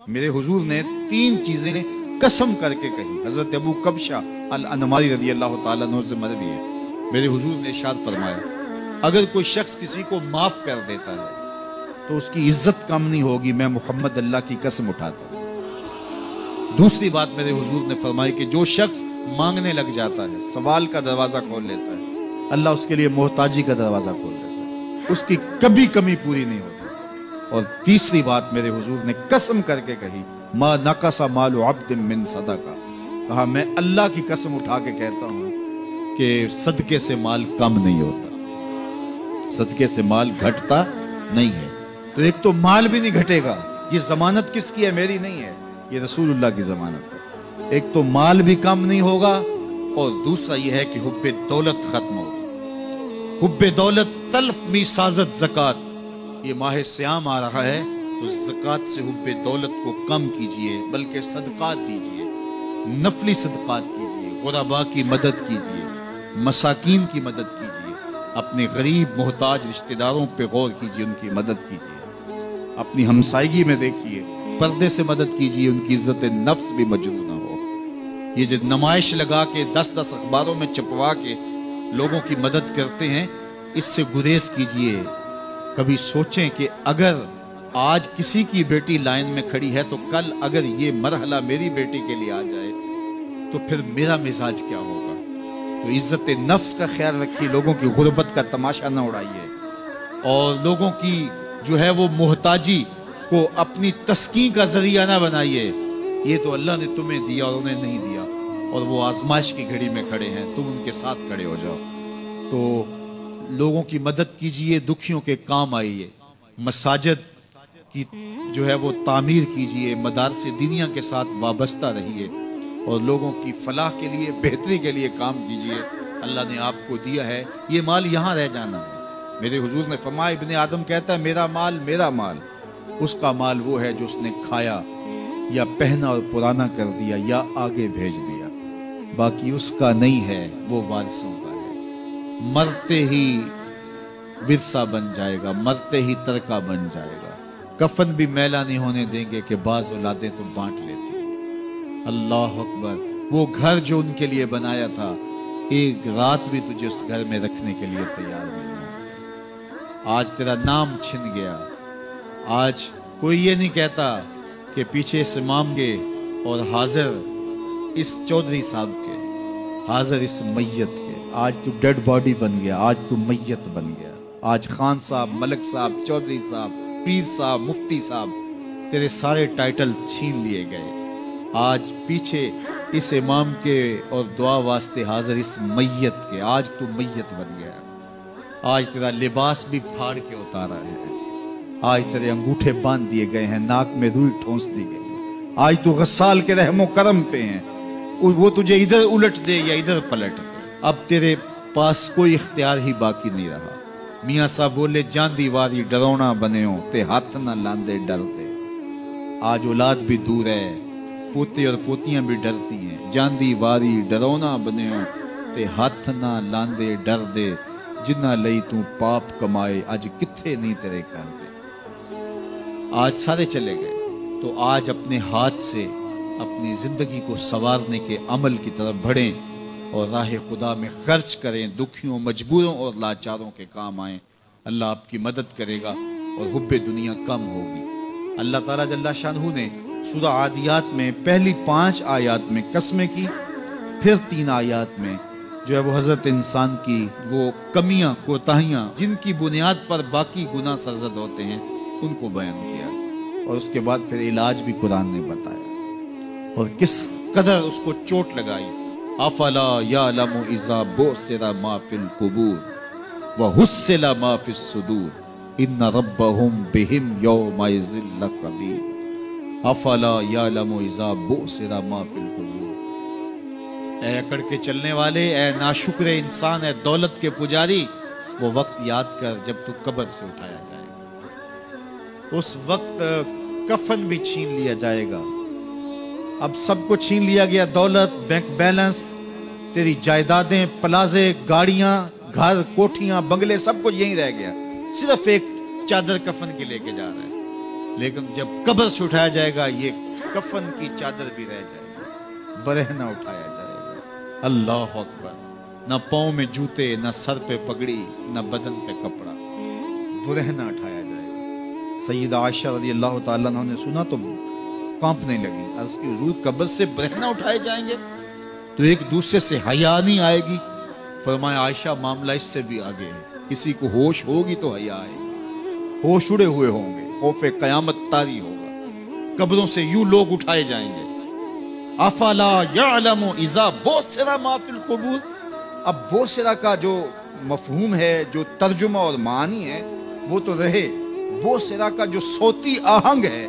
मेरे हुजूर ने 3 चीजें कसम करके कही। हजरत अबू कबशा अल अनमारी रज़ी अल्लाह ताला अन्हु से मरवी है। मेरे हुजूर ने इरशाद फरमाया, अगर कोई शख्स किसी को माफ कर देता है तो उसकी इज्जत कम नहीं होगी, मैं मोहम्मद अल्लाह की कसम उठाता हूं। दूसरी बात मेरे हुजूर ने फरमाई कि जो शख्स मांगने लग जाता है, सवाल का दरवाजा खोल लेता है, अल्लाह उसके लिए मोहताजी का दरवाजा खोल देता है, उसकी कभी कमी पूरी नहीं होती। और तीसरी बात मेरे हुजूर ने कसम करके कही, मा नकसा मालु अब्दिन मिन सदका, कहा मैं अल्लाह की कसम उठा के कहता हूं कि सदके से माल कम नहीं होता, सदके से माल घटता नहीं है। तो एक तो माल भी नहीं घटेगा, ये जमानत किसकी है? मेरी नहीं है, ये रसूलुल्लाह की जमानत है। एक तो माल भी कम नहीं होगा और दूसरा यह है कि हुब्बे दौलत खत्म होगी। हुब्बे दौलत तल्फ मी साजत ज़कात, ये माह सियाम आ रहा है तो ज़कात से हुब्बे दौलत को कम कीजिए, बल्कि सदकात दीजिए, नफली सदकात कीजिए, गुरबा की मदद कीजिए, मसाकीन की मदद कीजिए, अपने गरीब मोहताज रिश्तेदारों पे गौर कीजिए, उनकी मदद कीजिए, अपनी हमसायगी में देखिए, पर्दे से मदद कीजिए, उनकी इज्जत नफ्स भी मजरूह ना हो। ये जो नुमाइश लगा के 10-10 अखबारों में छपवा के लोगों की मदद करते हैं, इससे गुरेज कीजिए। कभी सोचें कि अगर आज किसी की बेटी लाइन में खड़ी है तो कल अगर ये मरहला मेरी बेटी के लिए आ जाए तो फिर मेरा मिजाज क्या होगा। तो इज्जत नफ्स का ख्याल रखिए, लोगों की गुर्बत का तमाशा न उड़ाइए और लोगों की जो है वो मोहताजी को अपनी तस्कीन का जरिया ना बनाइए। ये तो अल्लाह ने तुम्हें दिया और उन्हें नहीं दिया, और वो आजमाइश की घड़ी में खड़े हैं, तुम उनके साथ खड़े हो जाओ। तो लोगों की मदद कीजिए, दुखियों के काम आइए, मसाजिद की जो है वो तामीर कीजिए, मदारसे दीनिया के साथ वाबस्ता रहिए और लोगों की फलाह के लिए, बेहतरी के लिए काम कीजिए। अल्लाह ने आपको दिया है, ये माल यहाँ रह जाना है। मेरे हुजूर ने फरमाया, इब्ने आदम कहता है मेरा माल मेरा माल, उसका माल वो है जो उसने खाया या पहना और पुराना कर दिया या आगे भेज दिया, बाकी उसका नहीं है, वो वारिसों का है। मरते ही विरसा बन जाएगा, मरते ही तरका बन जाएगा। कफन भी मैला नहीं होने देंगे कि बाज औलादें तो बांट लेती। अल्लाह अकबर। वो घर जो उनके लिए बनाया था, एक रात भी तुझे उस घर में रखने के लिए तैयार नहीं है। आज तेरा नाम छिन गया। आज कोई ये नहीं कहता कि पीछे इस इमाम के और हाजिर इस चौधरी साहब के, हाजिर इस मैयत के। आज तू डेड बॉडी बन गया, आज तू मैयत बन गया। आज खान साहब, मलक साहब, चौधरी साहब, पीर साहब, मुफ्ती साहब, तेरे सारे टाइटल छीन लिए गए। आज पीछे इस इमाम के और दुआ वास्ते हाजिर इस मैयत के, आज तू मैयत बन गया। आज तेरा लिबास भी फाड़ के उतारा है, आज तेरे अंगूठे बांध दिए गए हैं, नाक में रुई ठोंस दी गई है। आज तू गस्साल के रहमो करम पे है, वो तुझे इधर उलट दे या इधर पलट दे। अब तेरे पास कोई इख्तियार ही बाकी नहीं रहा। मियाँ साहब बोले, जांदी वारी डरौना बने हो ते हाथ ना लांदे डरते। आज औलाद भी दूर है, पोते और पोतियां भी डरती हैं। जांदी वारी डरौना बने हो ते हाथ ना लांदे डर दे, जिन्ना लई तू पाप कमाए अज किथे नहीं तेरे कर दे। आज सारे चले गए, तो आज अपने हाथ से अपनी जिंदगी को संवारने के अमल की तरफ बढ़ें और राह खुदा में खर्च करें, दुखियों, मजबूरों और लाचारों के काम आएं। अल्लाह आपकी मदद करेगा और हुब्बे दुनिया कम होगी। अल्लाह ताला जल्ला शानहू ने सूरह आदियात में पहली 5 आयात में कसमें की, फिर 3 आयात में जो है वो हजरत इंसान की वो कमियां, कोताहियां, जिनकी बुनियाद पर बाकी गुनाह सरजद होते हैं, उनको बयान किया। और उसके बाद फिर इलाज भी कुरान ने बताया और किस कदर उसको चोट लगाई। अफला यालमु इज़ा बुसिरा मा फिल कुबूर व हुस्सिला मा फिस सुदूर इन्ना रब्बहुम बिहिम यौमइज़िन लखबीर। अफला यालमु इज़ा बुसिरा मा फिल कुबूर। ऐ अकड़ के चलने वाले, ऐ नाशुक्र इंसान, ऐ दौलत के पुजारी, वो वक्त याद कर जब तू कब्र से उठाया जाएगा। उस वक्त कफन भी छीन लिया जाएगा। अब सब कुछ छीन लिया गया, दौलत, बैंक बैलेंस, तेरी जायदादें, प्लाजे, गाड़ियां, घर, कोठियां, बंगले, सब कुछ यहीं रह गया। सिर्फ एक चादर कफन के लेके जा रहा है। लेकिन जब कब्र से उठाया जाएगा ये कफन की चादर भी रह जाएगी, बरहना उठाया जाएगा। अल्लाह अकबर। ना पाँव में जूते, ना सर पे पगड़ी, ना बदन पे कपड़ा, बुरहना उठाया जाएगा। सैयदा आयशा रज़ी अल्लाह ताला अन्हा ने सुना तो कांपने लगी। अर्ज़ की हुजूर कब्र से बरहना उठाए जाएंगे तो एक दूसरे से हया नहीं आएगी? फरमाया आयशा मामला इससे भी आगे है, किसी को होश होगी तो हया आएगी, होश उड़े हुए होंगे, खौफे कयामत तारी होगा, कब्रों से यूं लोग उठाए जाएंगे। अफला यअलमु इज़ा बुसिरा मा फिल कुबूर। अब बोसरा का जो मफहूम है, जो तर्जुमा और मानी है वो तो रहे, बोसरा का जो सोती आहंग है,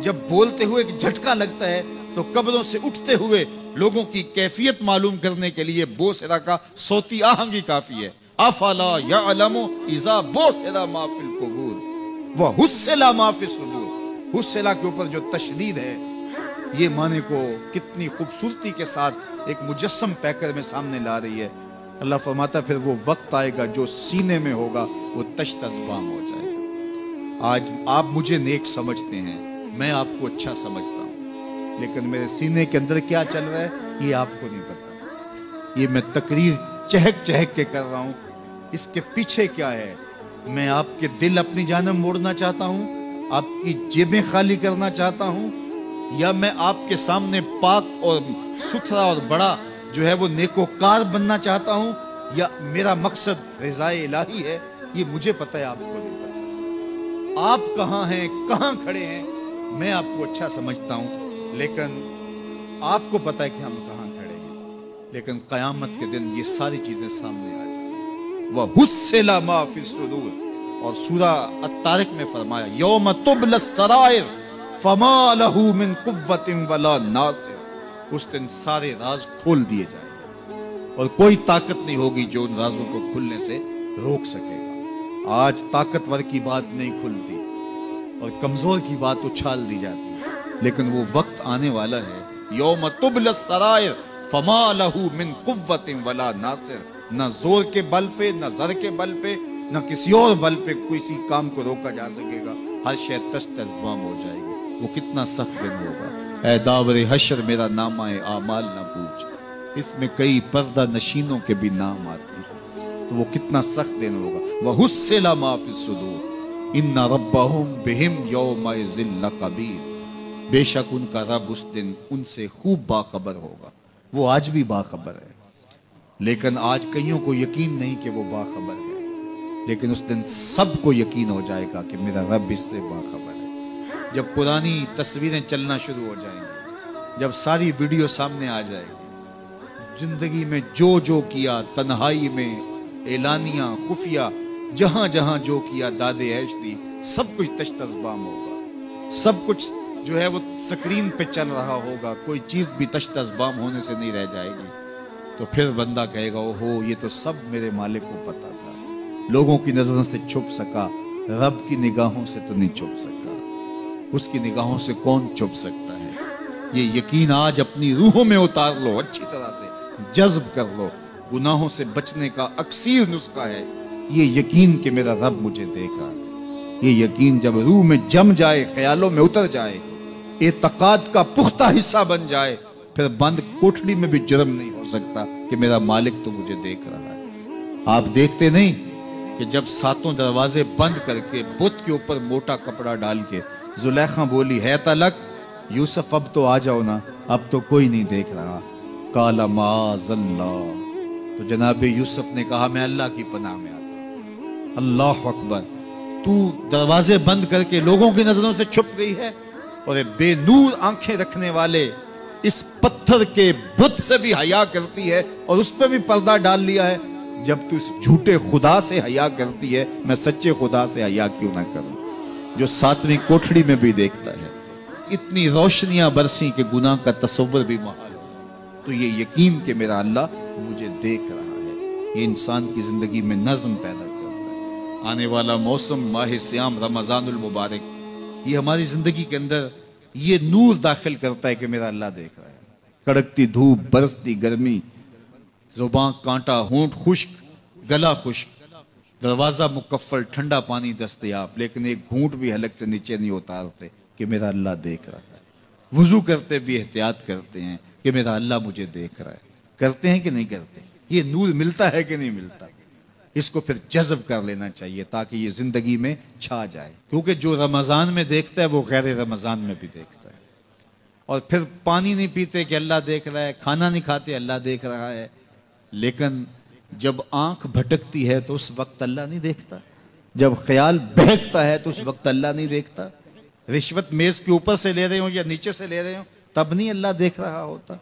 जब बोलते हुए एक झटका लगता है तो कब्रों से उठते हुए लोगों की कैफियत मालूम करने के लिए बोसरा का सोती आहंग ही काफी है। अफला यअलमु इज़ा बुसिरा मा फिल कुबूर व हुस्सिला मा फिस सुदूर। हुस्सिला के ऊपर जो तशदीद है ये माने को कितनी खूबसूरती के साथ एक मुजस्सम पैकर में सामने ला रही है। अल्लाह फरमाता फिर वो वक्त आएगा जो सीने में होगा वो तश्तज़बाम हो जाएगा। आज आप मुझे नेक समझते हैं, मैं आपको अच्छा समझता हूँ, लेकिन मेरे सीने के अंदर क्या चल रहा है ये आपको नहीं पता। ये मैं तकरीर चहक चहक के कर रहा हूँ, इसके पीछे क्या है? मैं आपके दिल अपनी जानब मोड़ना चाहता हूँ, आपकी जेबें खाली करना चाहता हूँ, या मैं आपके सामने पाक और सुथरा और बड़ा जो है वो नेकोकार बनना चाहता हूँ, या मेरा मकसद रिज़ाए इलाही है? ये मुझे पता है, आपको नहीं पता। आप कहाँ हैं, कहाँ खड़े हैं, मैं आपको अच्छा समझता हूँ, लेकिन आपको पता है कि हम कहाँ खड़े हैं। लेकिन क़यामत के दिन ये सारी चीजें सामने आ जाएंगी। वह हुस्सिला मा फिस सुदूर। और सूरा अत-तारिक में फरमाया यौम तुबलस सराइर फमा लहू मिन कुव्वतिन वला नासिर। उस दिन सारे राज खोल दिए जाएंगे और कोई ताकत नहीं होगी जो उन राजों को खुलने से रोक सकेगा। आज ताकतवर की बात नहीं खुलती और कमजोर की बात उछाल दी जाती है, लेकिन वो वक्त आने वाला है यौम तुबलस सराइर फमा लहू मिन कुव्वतिन वला नासिर। न जोर के बल पे, न जर के बल पे, न किसी और बल पे किसी काम को रोका जा सकेगा। हर शय तश्तज़बाम हो जाएगी। वो कितना सख्त दिन होगा। ऐ दावरे हशर मेरा नामा आमाल ना पूछ, इसमें कई पर्दा नशीनों के भी नाम आते हैं, तो वो कितना सख्त दिन होगा। वह हुस्सिला मा फिस सुदूर इन्ना रब्बहुम बिहिम यौमइज़िन लखबीर। बेशक उनका रब उस दिन उनसे खूब बाखबर होगा। वो आज भी बाखबर है, लेकिन आज कईयों को यकीन नहीं कि वो बाखबर है, लेकिन उस दिन सबको यकीन हो जाएगा कि मेरा रब इससे बाखबर है। जब पुरानी तस्वीरें चलना शुरू हो जाएंगी, जब सारी वीडियो सामने आ जाएगी, जिंदगी में जो जो किया, तन्हाई में, एलानिया, खुफिया, जहां जहां जो किया, दादे ऐश दी, सब कुछ तश्तज़बाम होगा। सब कुछ जो है वो स्क्रीन पे चल रहा होगा, कोई चीज भी तश्तज़बाम होने से नहीं रह जाएगी। तो फिर बंदा कहेगा ओहो ये तो सब मेरे मालिक को पता था, लोगों की नजरों से छुप सका, रब की निगाहों से तो नहीं छुप सका। उसकी निगाहों से कौन छुप सकता है? ये यकीन आज अपनी रूहों में उतार लो, अच्छी तरह से जज्ब कर लो। गुनाहों से बचने का अक्सीर नुस्खा है ये यकीन कि मेरा रब मुझे देख रहा है। ये यकीन जब रूह में जम जाए, ख्यालों में उतर जाए, एतकाद का पुख्ता हिस्सा बन जाए, फिर बंद कोठड़ी में भी जुर्म नहीं हो सकता कि मेरा मालिक तो मुझे देख रहा है। आप देखते नहीं कि जब सातों दरवाजे बंद करके बुत के ऊपर मोटा कपड़ा डाल के जुलेखा बोली है तलक, यूसुफ अब तो आ जाओ ना, अब तो कोई नहीं देख रहा। काला माज़ल्लाह। तो जनाब यूसुफ ने कहा मैं अल्लाह की पनाह में आता। अल्लाह अकबर। तू दरवाजे बंद करके लोगों की नजरों से छुप गई है और बेनूर आंखें रखने वाले इस पत्थर के बुत से भी हया करती है और उस पर भी पर्दा डाल लिया है। जब तू इस झूठे खुदा से हया करती है, मैं सच्चे खुदा से हया क्यों ना करूं, जो सातवीं कोठड़ी में भी देखता है। इतनी रोशनियां बरसी के गुनाह का तसव्वुर भी महाल हो। तो ये यकीन कि मेरा अल्लाह मुझे देख रहा है, ये इंसान की जिंदगी में नज्म पैदा करता है। आने वाला मौसम माह सियाम रमजानुल मुबारक, ये हमारी जिंदगी के अंदर ये नूर दाखिल करता है कि मेरा अल्लाह देख रहा है। कड़कती धूप, बरसती गर्मी, जुबान कांटा, होंठ खुश्क, गला खुश्क, दरवाज़ा मुकफ्फल, ठंडा पानी दस्तयाब, लेकिन एक घूंट भी हलक से नीचे नहीं उतारते कि मेरा अल्लाह देख रहा है। वुजू करते भी एहतियात करते हैं कि मेरा अल्लाह मुझे देख रहा है। करते हैं कि नहीं करते? ये नूर मिलता है कि नहीं मिलता? इसको फिर जज़ब कर लेना चाहिए ताकि ये जिंदगी में छा जाए, क्योंकि जो रमज़ान में देखता है वो गैर रमज़ान में भी देखता है। और फिर पानी नहीं पीते कि अल्लाह देख रहा है, खाना नहीं खाते अल्लाह देख रहा है, लेकिन जब आंख भटकती है तो उस वक्त अल्लाह नहीं देखता, जब ख्याल बहकता है तो उस वक्त अल्लाह नहीं देखता। रिश्वत मेज के ऊपर से ले रहे हो या नीचे से ले रहे हो तब नहीं अल्लाह देख रहा होता।